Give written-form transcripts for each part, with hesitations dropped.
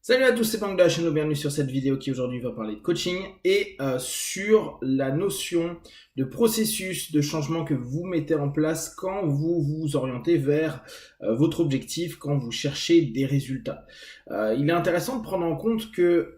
Salut à tous, c'est Bank de la chaîne, bienvenue sur cette vidéo qui aujourd'hui va parler de coaching et sur la notion de processus de changement que vous mettez en place quand vous vous orientez vers votre objectif, quand vous cherchez des résultats. Il est intéressant de prendre en compte que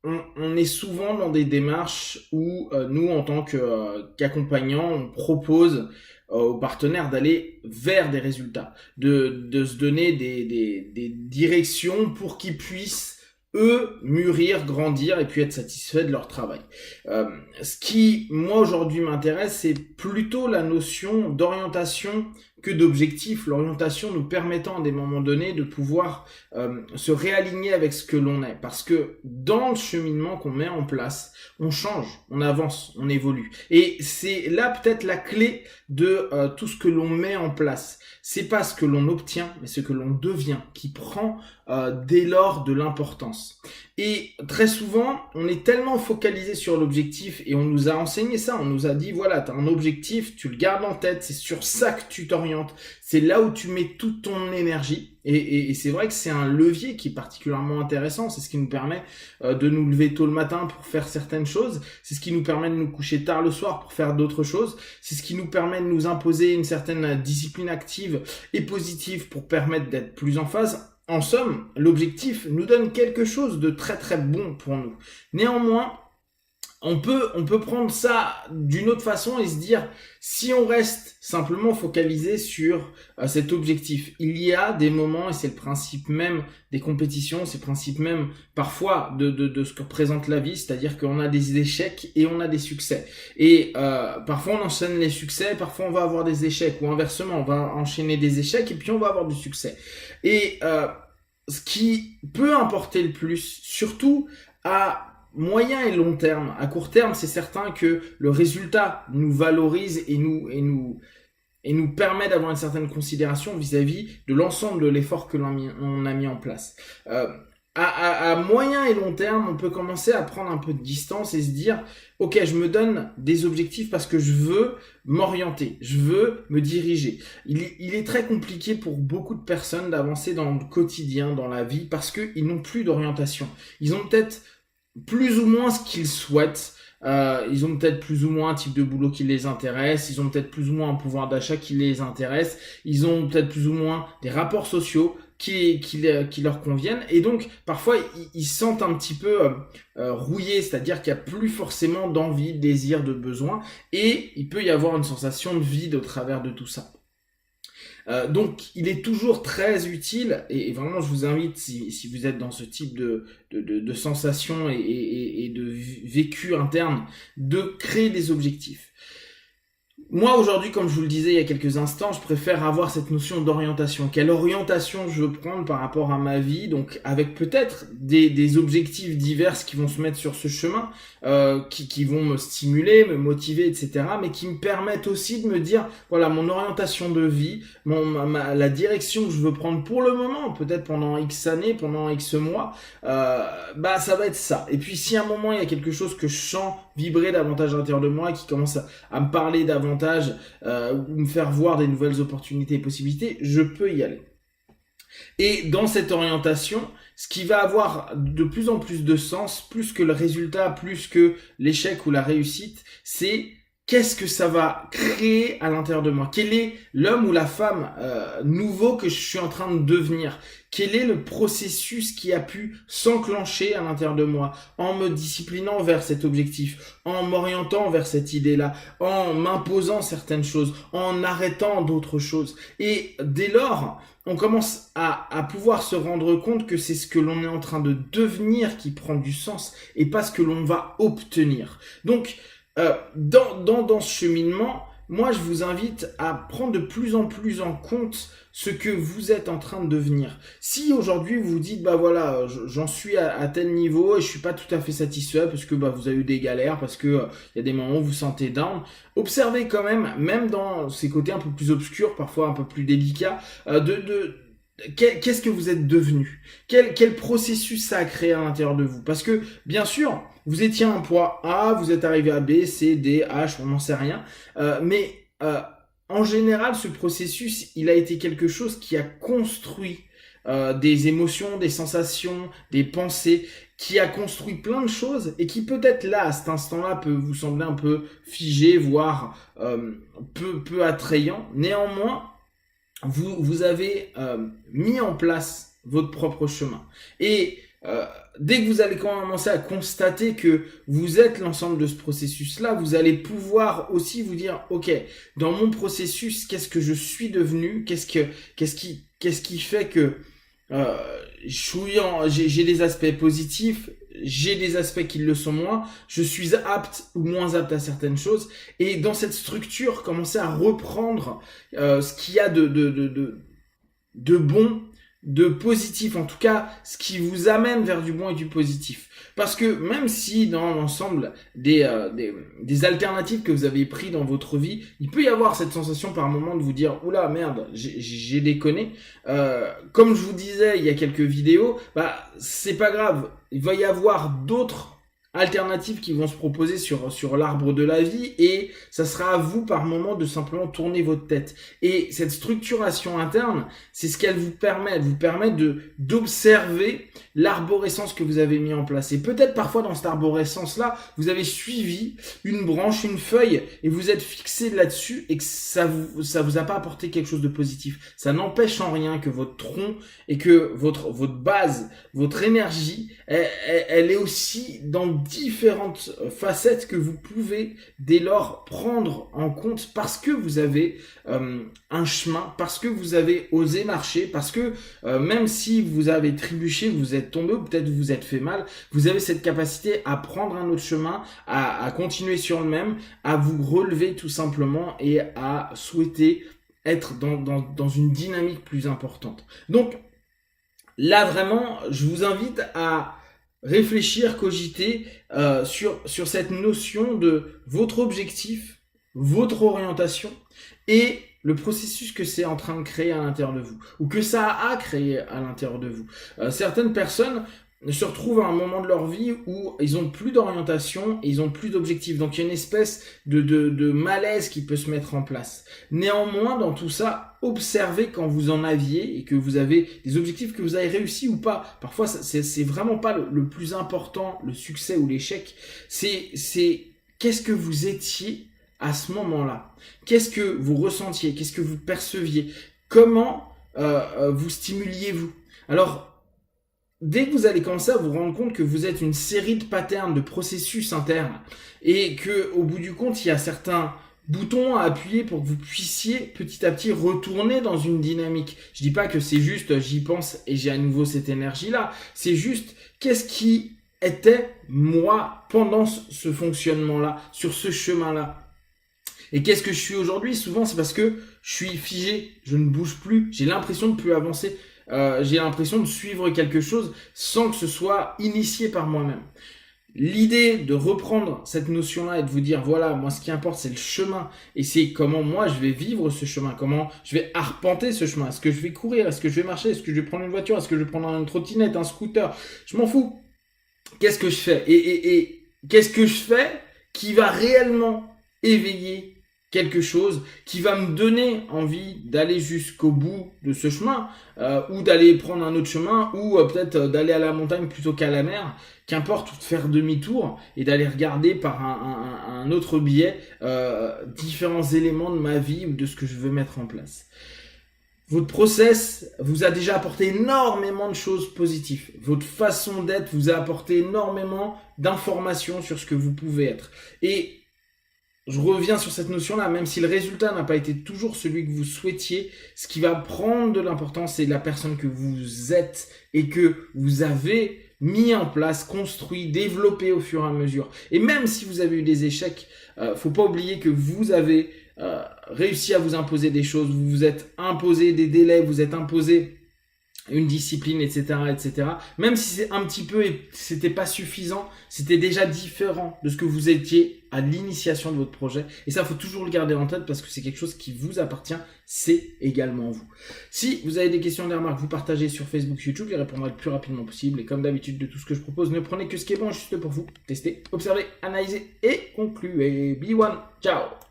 on est souvent dans des démarches où nous, en tant qu'accompagnants, on propose aux partenaires d'aller vers des résultats, de se donner des directions pour qu'ils puissent eux mûrir, grandir et puis être satisfaits de leur travail. Ce qui moi aujourd'hui m'intéresse, c'est plutôt la notion d'orientation que d'objectif, l'orientation nous permettant à des moments donnés de pouvoir se réaligner avec ce que l'on est. Parce que dans le cheminement qu'on met en place, on change, on avance, on évolue. Et c'est là peut-être la clé de tout ce que l'on met en place. C'est pas ce que l'on obtient, mais ce que l'on devient, qui prend dès lors de l'importance. Et très souvent, on est tellement focalisé sur l'objectif et on nous a enseigné ça, on nous a dit voilà, tu as un objectif, tu le gardes en tête, c'est sur ça que tu t'orientes, c'est là où tu mets toute ton énergie. Et c'est vrai que c'est un levier qui est particulièrement intéressant, c'est ce qui nous permet de nous lever tôt le matin pour faire certaines choses, c'est ce qui nous permet de nous coucher tard le soir pour faire d'autres choses, c'est ce qui nous permet de nous imposer une certaine discipline active et positive pour permettre d'être plus en phase. En somme, l'objectif nous donne quelque chose de très très bon pour nous. Néanmoins, on peut prendre ça d'une autre façon et se dire, si on reste simplement focalisé sur cet objectif, il y a des moments, et c'est le principe même des compétitions, c'est le principe même parfois de ce que représente la vie, c'est-à-dire qu'on a des échecs et on a des succès. Et parfois on enchaîne les succès, parfois on va avoir des échecs, ou inversement, on va enchaîner des échecs et puis on va avoir du succès. Et ce qui peut importer le plus, surtout à moyen et long terme, à court terme, c'est certain que le résultat nous valorise et nous permet d'avoir une certaine considération vis-à-vis de l'ensemble de l'effort que l'on a mis en place. À moyen et long terme, on peut commencer à prendre un peu de distance et se dire ok, je me donne des objectifs parce que je veux m'orienter, je veux me diriger. Il est très compliqué pour beaucoup de personnes d'avancer dans le quotidien, dans la vie, parce qu'ils n'ont plus d'orientation. Ils ont peut-être plus ou moins ce qu'ils souhaitent. Ils ont peut-être plus ou moins un type de boulot qui les intéresse, ils ont peut-être plus ou moins un pouvoir d'achat qui les intéresse, ils ont peut-être plus ou moins des rapports sociaux qui leur conviennent, et donc parfois ils se sentent un petit peu rouillés, c'est-à-dire qu'il n'y a plus forcément d'envie, de désir, de besoin, et il peut y avoir une sensation de vide au travers de tout ça. Donc il est toujours très utile, et vraiment je vous invite, si vous êtes dans ce type de sensations et de vécu interne, de créer des objectifs. Moi aujourd'hui, comme je vous le disais il y a quelques instants, je préfère avoir cette notion d'orientation. Quelle orientation je veux prendre par rapport à ma vie, donc avec peut-être des objectifs divers qui vont se mettre sur ce chemin, qui vont me stimuler, me motiver, etc., mais qui me permettent aussi de me dire, voilà, mon orientation de vie, la direction que je veux prendre pour le moment, peut-être pendant X années, pendant X mois, ça va être ça. Et puis si à un moment il y a quelque chose que je sens vibrer davantage à l'intérieur de moi, qui commence à me parler davantage, ou me faire voir des nouvelles opportunités et possibilités, je peux y aller. Et dans cette orientation, ce qui va avoir de plus en plus de sens, plus que le résultat, plus que l'échec ou la réussite, c'est qu'est-ce que ça va créer à l'intérieur de moi? Quel est l'homme ou la femme nouveau que je suis en train de devenir? Quel est le processus qui a pu s'enclencher à l'intérieur de moi en me disciplinant vers cet objectif, en m'orientant vers cette idée-là, en m'imposant certaines choses, en arrêtant d'autres choses? Et dès lors, on commence à pouvoir se rendre compte que c'est ce que l'on est en train de devenir qui prend du sens et pas ce que l'on va obtenir. Donc, dans ce cheminement, moi je vous invite à prendre de plus en plus en compte ce que vous êtes en train de devenir. Si aujourd'hui vous vous dites bah voilà, j'en suis à tel niveau et je suis pas tout à fait satisfait parce que vous avez eu des galères, parce que y a des moments où vous vous sentez down, observez quand même dans ces côtés un peu plus obscurs, parfois un peu plus délicats, qu'est-ce que vous êtes devenu? Quel processus ça a créé à l'intérieur de vous? Parce que, bien sûr, vous étiez à un point A, vous êtes arrivé à B, C, D, H, on n'en sait rien. En général, ce processus, il a été quelque chose qui a construit des émotions, des sensations, des pensées, qui a construit plein de choses et qui peut-être là, à cet instant-là, peut vous sembler un peu figé, voire peu attrayant. Néanmoins, vous avez mis en place votre propre chemin. Et dès que vous allez commencer à constater que vous êtes l'ensemble de ce processus-là, vous allez pouvoir aussi vous dire, ok, dans mon processus, qu'est-ce que je suis devenu, qu'est-ce qui fait que j'ai des aspects positifs, j'ai des aspects qui le sont moins, je suis apte ou moins apte à certaines choses, et dans cette structure, commencer à reprendre ce qu'il y a de bon, de positif, en tout cas ce qui vous amène vers du bon et du positif. Parce que même si dans l'ensemble des alternatives que vous avez pris dans votre vie, il peut y avoir cette sensation par moment de vous dire oula merde, j'ai déconné. Comme je vous disais il y a quelques vidéos, bah c'est pas grave, il va y avoir d'autres alternatives qui vont se proposer sur l'arbre de la vie et ça sera à vous par moment de simplement tourner votre tête. Et cette structuration interne, c'est ce qu'elle vous permet. Elle vous permet d'observer l'arborescence que vous avez mis en place. Et peut-être parfois dans cette arborescence-là, vous avez suivi une branche, une feuille et vous êtes fixé là-dessus et que ça vous a pas apporté quelque chose de positif. Ça n'empêche en rien que votre tronc et que votre base, votre énergie, elle est aussi dans différentes facettes que vous pouvez dès lors prendre en compte parce que vous avez un chemin, parce que vous avez osé marcher, parce que même si vous avez trébuché, vous êtes tombé ou peut-être vous êtes fait mal, vous avez cette capacité à prendre un autre chemin, à continuer sur le même, à vous relever tout simplement et à souhaiter être dans une dynamique plus importante. Donc là vraiment, je vous invite à réfléchir, cogiter sur cette notion de votre objectif, votre orientation et le processus que c'est en train de créer à l'intérieur de vous ou que ça a créé à l'intérieur de vous. Certaines personnes se retrouvent à un moment de leur vie où ils ont plus d'orientation et ils ont plus d'objectifs. Donc il y a une espèce de malaise qui peut se mettre en place. Néanmoins, dans tout ça, observez quand vous en aviez et que vous avez des objectifs que vous avez réussi ou pas. Parfois, c'est vraiment pas le plus important, le succès ou l'échec. C'est qu'est-ce que vous étiez à ce moment-là? Qu'est-ce que vous ressentiez? Qu'est-ce que vous perceviez? Comment vous stimuliez-vous? Alors, dès que vous allez commencer à vous rendre compte que vous êtes une série de patterns, de processus internes, et que au bout du compte, il y a certains boutons à appuyer pour que vous puissiez petit à petit retourner dans une dynamique. Je dis pas que c'est juste j'y pense et j'ai à nouveau cette énergie-là. C'est juste qu'est-ce qui était moi pendant ce fonctionnement-là, sur ce chemin-là. Et qu'est-ce que je suis aujourd'hui? Souvent, c'est parce que je suis figé, je ne bouge plus, j'ai l'impression de plus avancer. J'ai l'impression de suivre quelque chose sans que ce soit initié par moi-même. L'idée de reprendre cette notion-là et de vous dire, voilà, moi ce qui importe c'est le chemin et c'est comment moi je vais vivre ce chemin, comment je vais arpenter ce chemin. Est-ce que je vais courir? Est-ce que je vais marcher? Est-ce que je vais prendre une voiture? Est-ce que je vais prendre une trottinette, un scooter? Je m'en fous. Qu'est-ce que je fais? Et qu'est-ce que je fais qui va réellement éveiller quelque chose qui va me donner envie d'aller jusqu'au bout de ce chemin ou d'aller prendre un autre chemin ou peut-être d'aller à la montagne plutôt qu'à la mer, qu'importe, ou de faire demi-tour et d'aller regarder par un autre biais différents éléments de ma vie ou de ce que je veux mettre en place. Votre process vous a déjà apporté énormément de choses positives. Votre façon d'être vous a apporté énormément d'informations sur ce que vous pouvez être. Et je reviens sur cette notion-là, même si le résultat n'a pas été toujours celui que vous souhaitiez, ce qui va prendre de l'importance, c'est la personne que vous êtes et que vous avez mis en place, construit, développé au fur et à mesure. Et même si vous avez eu des échecs, faut pas oublier que vous avez réussi à vous imposer des choses, vous vous êtes imposé des délais, vous êtes imposé une discipline, etc., etc. Même si c'est un petit peu et c'était pas suffisant, c'était déjà différent de ce que vous étiez à l'initiation de votre projet. Et ça, faut toujours le garder en tête parce que c'est quelque chose qui vous appartient, c'est également vous. Si vous avez des questions, des remarques, vous partagez sur Facebook, YouTube, j'y répondrai le plus rapidement possible. Et comme d'habitude, de tout ce que je propose, ne prenez que ce qui est bon juste pour vous. Testez, observez, analysez et concluez. Be one, ciao!